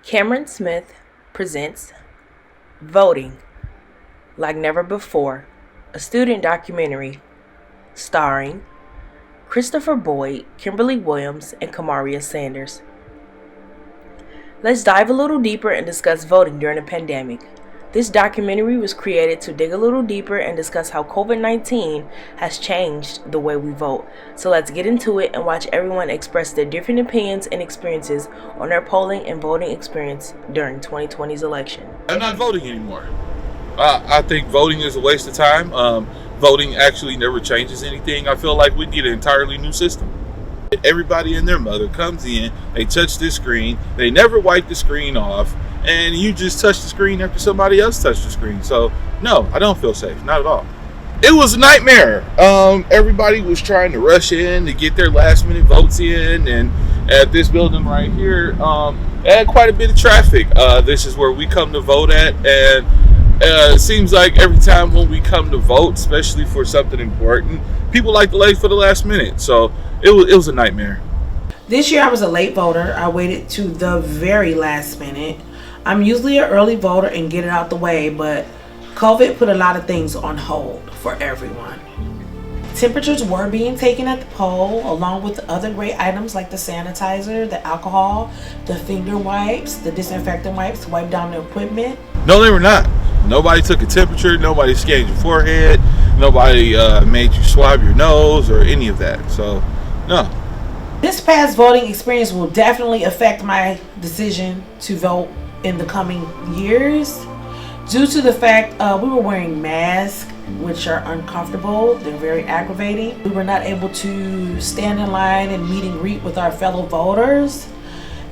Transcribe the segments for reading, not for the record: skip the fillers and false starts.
Cameron Smith presents Voting Like Never Before, a student documentary starring Christopher Boyd, Kimberly Williams, and Kamaria Sanders. Let's dive a little deeper and discuss voting during the pandemic. This documentary was created to dig a little deeper and discuss how COVID-19 has changed the way we vote. So let's get into it and watch everyone express their different opinions and experiences on their polling and voting experience during 2020's election. I'm not voting anymore. I think voting is a waste of time. Voting actually never changes anything. I feel like we need an entirely new system. Everybody and their mother comes in, they touch this screen, they never wipe the screen off, and you just touch the screen after somebody else touched the screen. So no, I don't feel safe, not at all. It was a nightmare. Everybody was trying to rush in to get their last minute votes in, and at this building right here, it had quite a bit of traffic. This is where we come to vote at, and it seems like every time when we come to vote, especially for something important, people like to late for the last minute. So it was a nightmare. This year I was a late voter. I waited to the very last minute. I'm usually an early voter and get it out the way, but COVID put a lot of things on hold for everyone. Temperatures were being taken at the poll, along with other great items like the sanitizer, the alcohol, the finger wipes, the disinfectant wipes to wipe down the equipment. No, they were not. Nobody took a temperature, nobody scanned your forehead, nobody made you swab your nose or any of that. So, no. This past voting experience will definitely affect my decision to vote in the coming years due to the fact we were wearing masks, which are uncomfortable. They're very aggravating. We were not able to stand in line and meet and greet with our fellow voters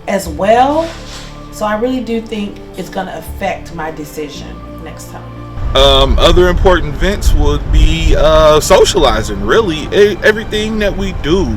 as well. So I really do think it's going to affect my decision next time. Other important events would be socializing. Really, everything that we do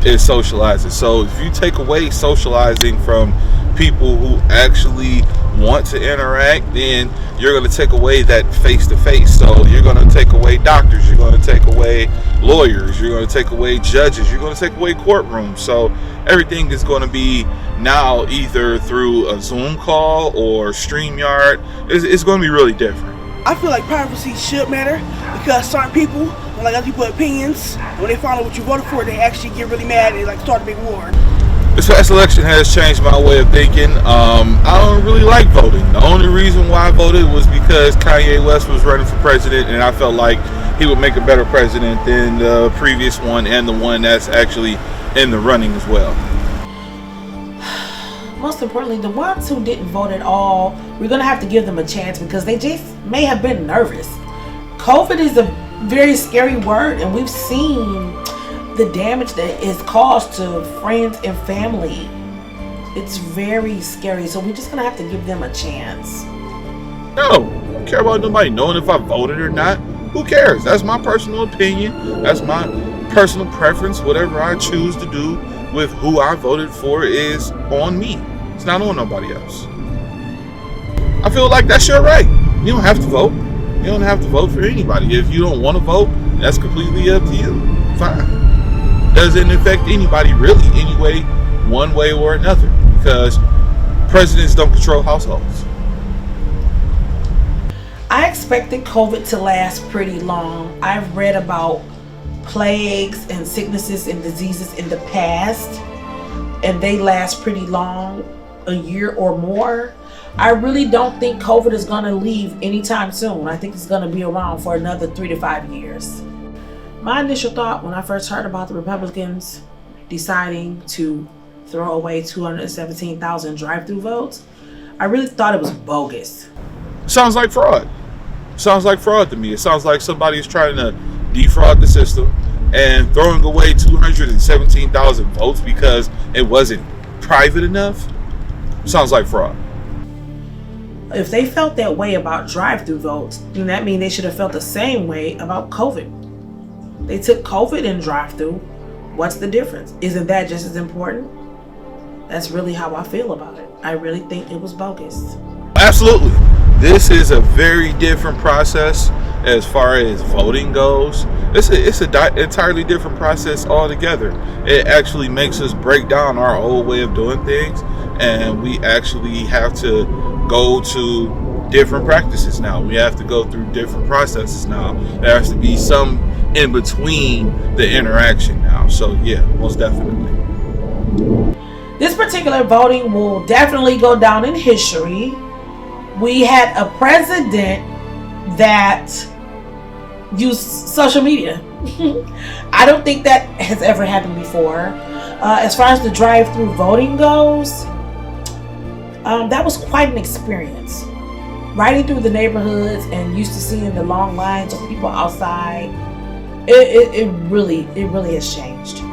is socializing. So if you take away socializing from people who actually want to interact, then you're going to take away that face-to-face. So you're going to take away doctors, you're going to take away lawyers, you're going to take away judges, you're going to take away courtrooms. So everything is going to be now either through a Zoom call or StreamYard. It's going to be really different. I feel like privacy should matter because certain people don't like other people's opinions. And when they find out what you voted for, they actually get really mad and like start a big war. This past election has changed my way of thinking. I don't really like voting. The only reason why I voted was because Kanye West was running for president, and I felt like he would make a better president than the previous one and the one that's actually in the running as well. Most importantly, the ones who didn't vote at all, we're going to have to give them a chance because they just may have been nervous. COVID is a very scary word, and we've seen the damage that is caused to friends and family. It's very scary, so we're just going to have to give them a chance. No, I don't care about nobody knowing if I voted or not. Who cares? That's my personal opinion. That's my personal preference. Whatever I choose to do with who I voted for is on me. It's not on nobody else. I feel like that's your right. You don't have to vote. You don't have to vote for anybody. If you don't want to vote, that's completely up to you. Fine. Doesn't affect anybody really anyway, one way or another, because presidents don't control households. I expected COVID to last pretty long. I've read about plagues and sicknesses and diseases in the past, and they last pretty long, a year or more. I really don't think COVID is going to leave anytime soon. I think it's going to be around for another 3 to 5 years. My initial thought when I first heard about the Republicans deciding to throw away 217,000 drive-through votes, I really thought it was bogus. Sounds like fraud. Sounds like fraud to me. It sounds like somebody is trying to defraud the system and throwing away 217,000 votes because it wasn't private enough. Sounds like fraud. If they felt that way about drive-through votes, then that means they should have felt the same way about COVID. They took COVID and drive-through. What's the difference? Isn't that just as important? That's really how I feel about it. I really think it was bogus. Absolutely. This is a very different process as far as voting goes. It's a entirely different process altogether. It actually makes us break down our old way of doing things, and we actually have to go to different practices now. We have to go through different processes now. There has to be some in between the interaction now. So yeah, most definitely. This particular voting will definitely go down in history. We had a president that used social media. I don't think that has ever happened before. As far as the drive-through voting goes, that was quite an experience. Riding through the neighborhoods and used to seeing the long lines of people outside, it really has changed.